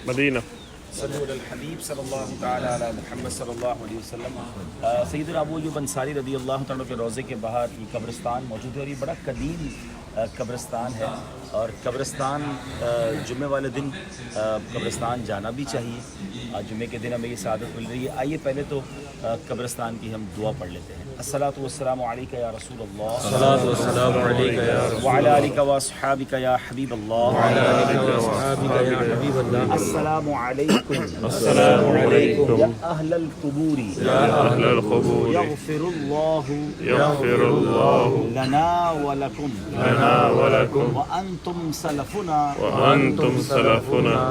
Medina. सल्लल्लाहु अलैहि हबीब सल्लल्लाहु तआला अला मुहम्मद सल्लल्लाहु अलैहि वसल्लम। सैयदना अबू अय्यूब अंसारी रज़ियल्लाहु तआला के रोज़े के बाहर ये कब्रिस्तान मौजूद है और ये बड़ा कदीम कब्रिस्तान है। और कब्रिस्तान जुम्मे वाले दिन कब्रिस्तान जाना भी चाहिए। आज जुम्मे के दिन हमें ये सआदत मिल रही है। आइए पहले तो कब्रिस्तान की हम दुआ पढ़ लेते हैं। अस्सलातु वस्सलामु अलैका या रसूल अल्लाह व अला आलिका व अस्हाबिका या हबीब अल्लाह। अस्सलामु अलैकुम या अहलल कुबूरी यग़फिरुल्लाहु लना व लकुम व अंतुम सलफुना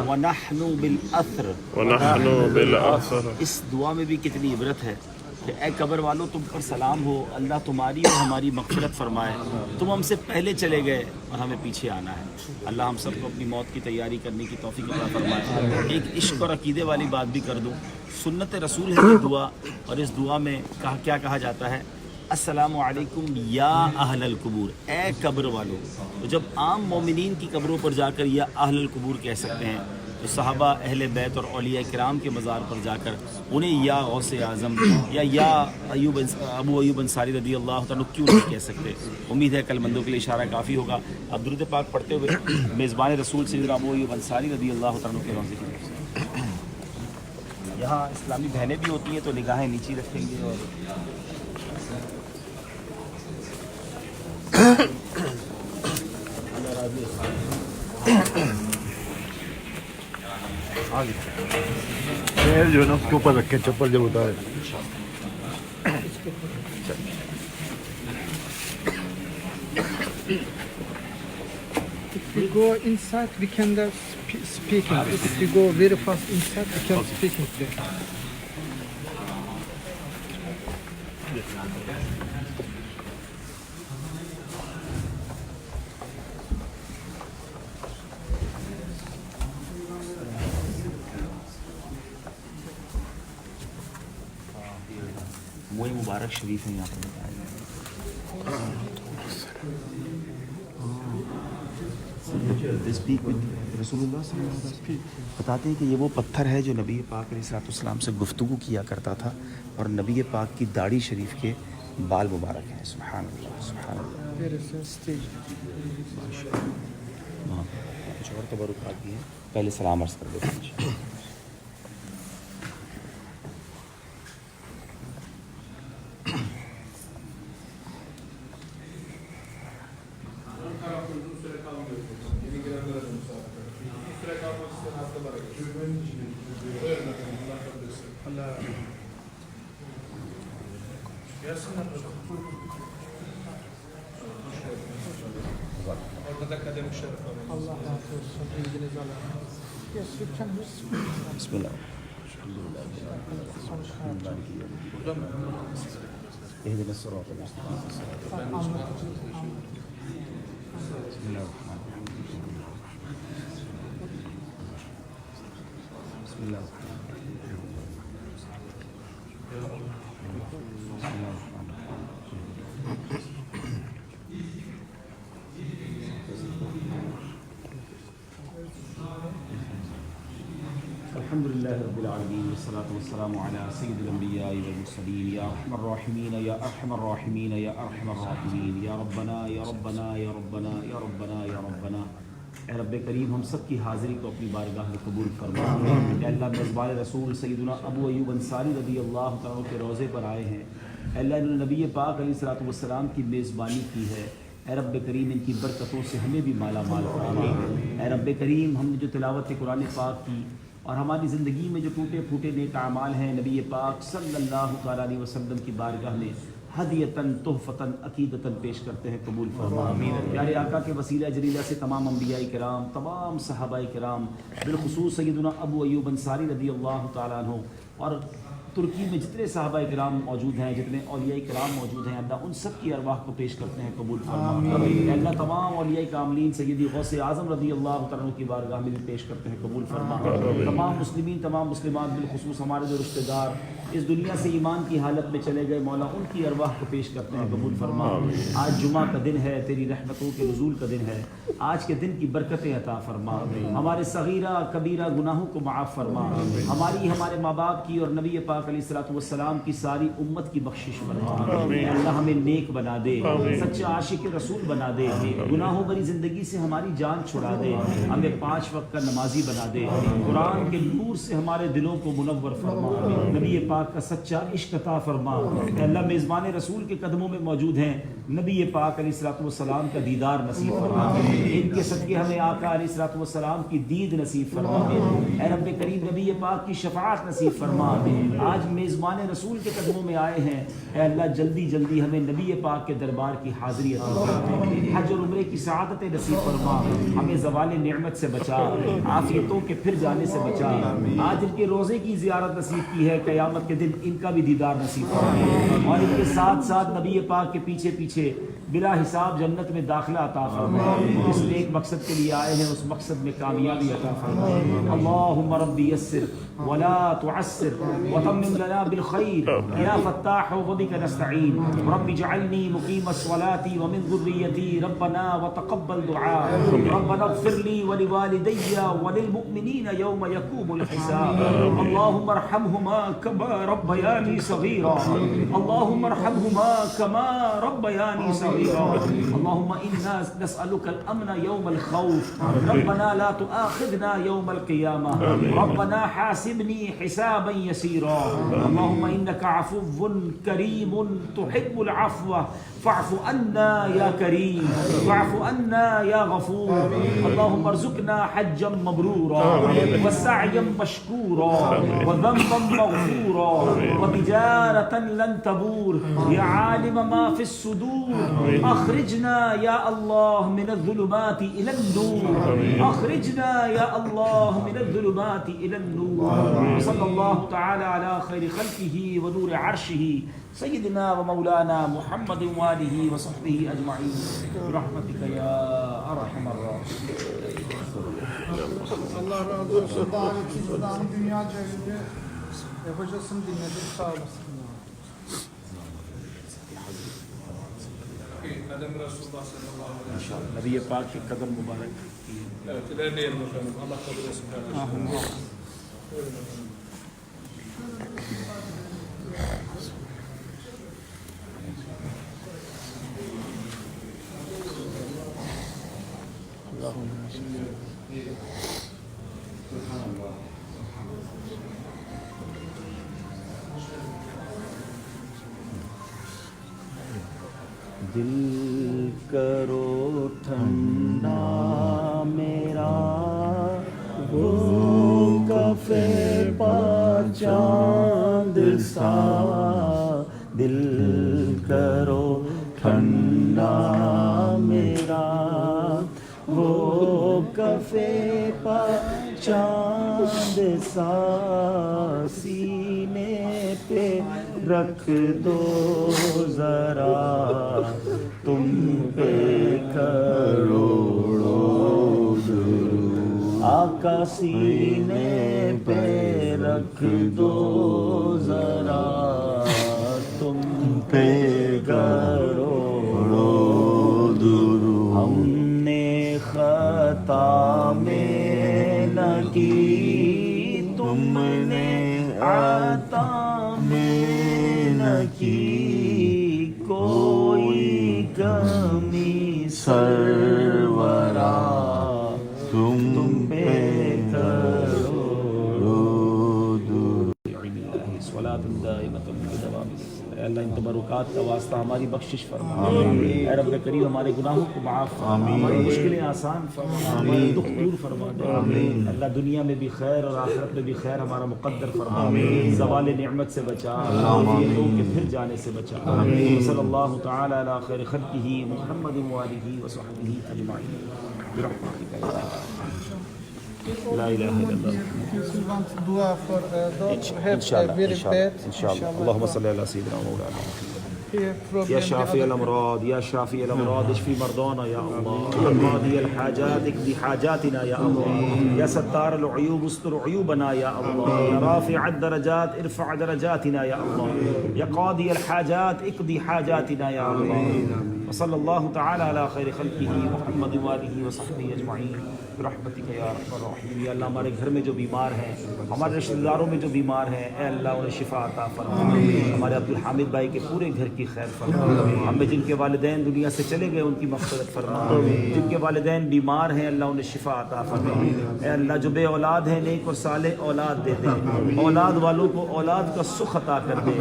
व नहनु बिल अथर। इस दुआ में भी कितनी इबरत है कि ए कब्र वालों, तुम पर सलाम हो, अल्लाह तुम्हारी और हमारी मग़फ़िरत फरमाए। तुम हमसे पहले चले गए और हमें पीछे आना है। अल्लाह हम सबको अपनी मौत की तैयारी करने की तौफ़ीक़ अता फरमाए। एक इश्क और अक़ीदे वाली बात भी कर दूँ, सुन्नत रसूल है ये दुआ। और इस दुआ में क्या कहा जाता है? अस्सलामु अलैकुम या अहलल कुबूर, ए कब्र वालों। तो जब आम मोमिनीन की कब्रों पर जाकर या अहलल कुबूर कह सकते हैं, तो सहाबा अहले बैत और औलिया किराम के मज़ार पर जाकर उन्हें या गौसे आज़म या अबू अय्यूब अंसारी रज़ियल्लाहु तआला क्यों नहीं कह सकते? उम्मीद है कलमंदों के लिए इशारा काफ़ी होगा। अब दुरूद पाक पढ़ते हुए मेज़बान रसूल सैयदना अबू अय्यूब अंसारी रज़ियल्लाहु तआला के रोज़े की तरफ से। यहाँ इस्लामी बहनें भी होती हैं तो निगाहें नीचे रखेंगे। और पैर जो है ना उसके ऊपर रखे, चप्पल जब उतारे। If we go inside, we can speaking. If we go very fast inside, we can speaking there. मोए मुबारक शरीफ है यहाँ पर बताते हैं कि ये वो पत्थर है जो नबी पाक अलैहिस्सलाम से गुफ्तगू किया करता था और नबी पाक की दाढ़ी शरीफ के बाल मुबारक हैं। सुभान अल्लाह, सुभान अल्लाह। There is a stage. वहाँ कुछ और तबरुकात भी हैं, पहले सलाम अर्ज़ कर देते हैं। Allah razı olsun. İlginiz alın. Yes, you can just बिस्मिल्लाह। इहदिना सिरातल मुस्तक़ीम। बिस्मिल्लाह। अल्हम्दुलिल्लाहि रब्बिल आलमीन वस्सलातु वस्सलामु अला सय्यिदिल अंबिया वल मुरसलीन या अरहमर राहिमीन या अरहमर राहिमीन या अरहमर राहिमीन या रब्बना या रब्बना या रब्बना या रब्बना या रब्बना। ए रब्बे करीम, हम सब की हाज़िरी को अपनी बारगाह में कबूल फरमा। अल्लाह मेज़बान रसूल सैयदना अबू अय्यूब अंसारी रज़ियल्लाहु तआला के रोज़े पर आए हैं। अल्लाह ने नबी पाक अलैहिस्सलातु वस्सलाम की मेज़बानी की है। ए रब्बे करीम, इनकी बरकतों से हमें भी माला माल फरमा। ए रब्बे करीम, हमने जो तिलावत कुरान पाक की और हमारी ज़िंदगी में जो टूटे फूटे नेक आमाल हैं, नबी पाक सल्लल्लाहु अलैहि वसल्लम की बारगाह में हदियतन तोहफ़तन अक़ीदतन पेश करते हैं, कबूल फरमा। प्यारे आका के वसीला जलीला से तमाम अंबिया किराम, तमाम सहाबा किराम, बिलखुसूस सैयदना अबू अय्यूब अंसारी रज़ियल्लाहु तआला अन्हु और तुर्की में जितने सहाबा इकराम मौजूद हैं, जितने औलिया इकराम मौजूद हैं, अल्लाह उन सब की अरवाह को पेश करते हैं, कबूल फरमा। अल्लाह तमाम औलिया कामलीन सय्यदी गौसे आज़म रज़ी अल्लाह तआला की बारगाह में भी पेश करते हैं, कबूल फरमा। तमाम मुस्लिमीन तमाम मुस्लिमात बिलखुसूस हमारे जो रिश्तेदार इस दुनिया से ईमान की हालत में चले गए, मौला उनकी अरवाह को पेश करते हैं, कबूल फरमा। आज जुमा का दिन है, तेरी रहमतों के नुज़ूल का दिन है, आज के दिन की बरकतें अता फरमा, हमारे सगीरा कबीरा गुनाहों को माफ़ फरमा, हमारी हमारे माँ बाप की और नबी पाक अलैहिस्सलातु वस्सलाम की सारी उम्मत की बख्शिश फरमा। अल्लाह हमें नेक बना दे, सच्चा आशिक रसूल बना दे, गुनाहों भरी ज़िंदगी से हमारी जान छुड़ा दे, हमें 5 वक्त का नमाजी बना दे, कुरान के नूर से हमारे दिलों को मुनव्वर फरमा, नबी पाक का सच्चा इश्क अता फरमा। अल्लाह मेज़बान रसूल के कदमों में मौजूद हैं, नबी पाक अलैहिस्सलातु वस्सलाम का दीदार नसीब फरमा, इनके सदके हमें आका अलैहिस्सलातु वस्सलाम की दीद नसीब फरमा, ऐ रब्बे करीम नबी पाक की शफाअत नसीब फरमा। आज मेज़बान रसूल के कदमों में आए हैं, ऐ अल्लाह जल्दी जल्दी हमें नबी पाक के दरबार की हाज़िरी अता फरमा, हज और उम्रे की सआदत नसीब फरमा, हमें ज़वाल नेमत से बचा, आफियतों के फिर जाने से बचा। आज इनके रोज़े की ज़ियारत नसीब की है, क़यामत के दिन इनका भी दीदार नसीब फरमा, और इनके साथ साथ नबी पाक के पीछे पीछे बिला हिसाब जन्नत में दाखिला अता फरमा। इस नेक मकसद के लिए आए हैं, उस मकसद में कामयाबी अता फरमा। अल्लाहुम्मा रब्बी यस्सिर वला तुअस्सिर वतम्मिम लना बिल खैर या फत्ताह व बिका नस्तईन रब्बी जअलनी मुकीमस सलाती व मिन ज़ुर्रियती रब्बना व तक़ब्बल दुआ रब्बना इग़फिर ली व लिवालिदैया व लिल मुमिनीना यौम यक़ूमुल हिसाब अल्लाहुम्मा अरहमहुमा कमा रब्बयानी सगीरा अल्लाहुम्मा अरहमहुमा कमा रब्बयानी सगीरा अल्लाहुम्मा इन्ना नस्अलुकल अमन यौमल खौफ रब्बना ला तुआखिज़ना यौमल क़ियामह रब्बना हासिबनी हिसाबन यसीरा अल्लाहुम्मा इन्नका अफ़ुव्वुन करीमुन तुहिब्बुल अफ़्व फ़अफ़ु अन्ना या करीम फ़अफ़ु अन्ना या गफ़ूर अल्लाहुम्मा अर्ज़ुक़ना हज्जन मबरूरा व सअयन मशकूरा व ज़ंबन मग़फ़ूरा व तिजारतन लन तबूर या आलिम मा फ़िस सुदूर अख़रिजना या अल्लाह मिनज़्ज़ुलुमाति इलन-नूर अख़रिजना या अल्लाह मिनज़्ज़ुलुमाति इलन-नूर सल्लल्लाहु तआला अला खैरि ख़ल्क़िही व नूरि अर्शिही सय्यिदिना व मौलाना मुहम्मद व आलिही व सहबिही अजमईन बिरहमतिका या अरहमर राहिमीन। Allah razı olsun. Davetsiz Allah'ın dünya çevrimde hocasını dinledik. Sağ olasın. Kadem Resulullah sallallahu aleyhi ve sellem. नबी पाक के कदम मुबारक की Evet, ilerleyelim efendim. Allah kabul etsin kardeşim. Buyurun efendim. दिल करो ठंडा मेरा वो कफे पा चांद सा दिल करो ठंडा मेरा वो कफे पा चांद सा सीने पे रख दो जरा तुम पे करोड़ों दुरूद आका सीने पे रख दो जरा तुम पे करोड़ों दुरूद हमने खता में न की तुमने आता में न की कोई कमी सरवरा तुम पे करो सलातुन दाइमतुन बिदवाम अल्लाह इन तबरुकात का वास्ता हमारी बख्शिश फरमा। ऐ रब्बे करीम हमारे गुनाहों को माफ़ फरमा, हमारी मुश्किलें आसान फरमा, हमारे दुख दूर फरमा दे। अल्लाह दुनिया में भी खैर और आखिरत में भी खैर हमारा मुक़द्दर फरमा, ज़वाल नेमत से बचा, आफियतों के फिर जाने से बचा। सल्लल्लाहु तआला अला खैरि ख़ल्क़िही मुहम्मद व आलिही व सहबिही अजमईन बिरहमतिका या ला इलाहा इल्लल्लाह If you want dua for those who have इंशाल्लाह very bad, इंशाल्लाह अल्लाहुम्मा सल्ली अला सय्यिदिना मौलाना here problem. या the शाफी other- अल-अमराद या शाफी अल-अमराद इश्फी मर्दाना या अल्लाह या क़ादी अल-हाजात इक़्दी हाजातिना या अल्लाह या सत्तार अल-उयूब उस्तुर उयूबना या अल्लाह या राफ़िअ अद-दरजात इरफ़अ दरजातिना या अल्लाह या क़ादी अल-हाजात इक़्दी हाजातिना या अल्लाह व सल्लल्लाहु तआला अला खैरि खल्क़िही मुहम्मद व आलिहि व सहबिही अजमईन बिरहमतिक या अरहमर राहिमीन। या अल्लाह हमारे घर में जो बीमार हैं, हमारे रिश्तेदारों में जो बीमार हैं, ए अल्लाह उन्हें शिफा अता फरमा। हमारे अब्दुल हामिद भाई के पूरे घर की खैर फरमा। हमें जिनके वालिदैन दुनिया से चले गए उनकी मग़फ़िरत फरमा। जिनके वालिदैन बीमार हैं अल्लाह उन्हें शिफा अता फरमा। ए अल्लाह जो बे औलाद हैं नेक और सालेह औलाद दे दे। औलाद वालों को औलाद का सुख अता कर दे।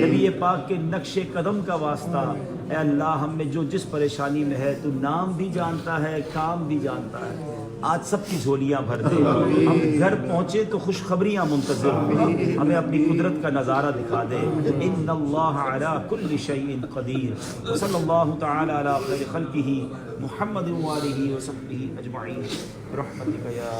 नबी पाक के नक्शे कदम का वास्ता ए अल्लाह हम में जो जिस परेशानी में है तू नाम भी जानता है, काम भी जानता है। आज सबकी झोलियां भर दे। हम घर पहुंचे तो खुशखबरियां मुंतज़िर हो। हमें अपनी कुदरत का नज़ारा दिखा दे। इन्नल्लाह अला कुल्लि शैइन क़दीर। सल्लल्लाहु तआला अला खैरि खल्क़िही मुहम्मद व आलिहि व सहबिही अजमईन। रहमतिक या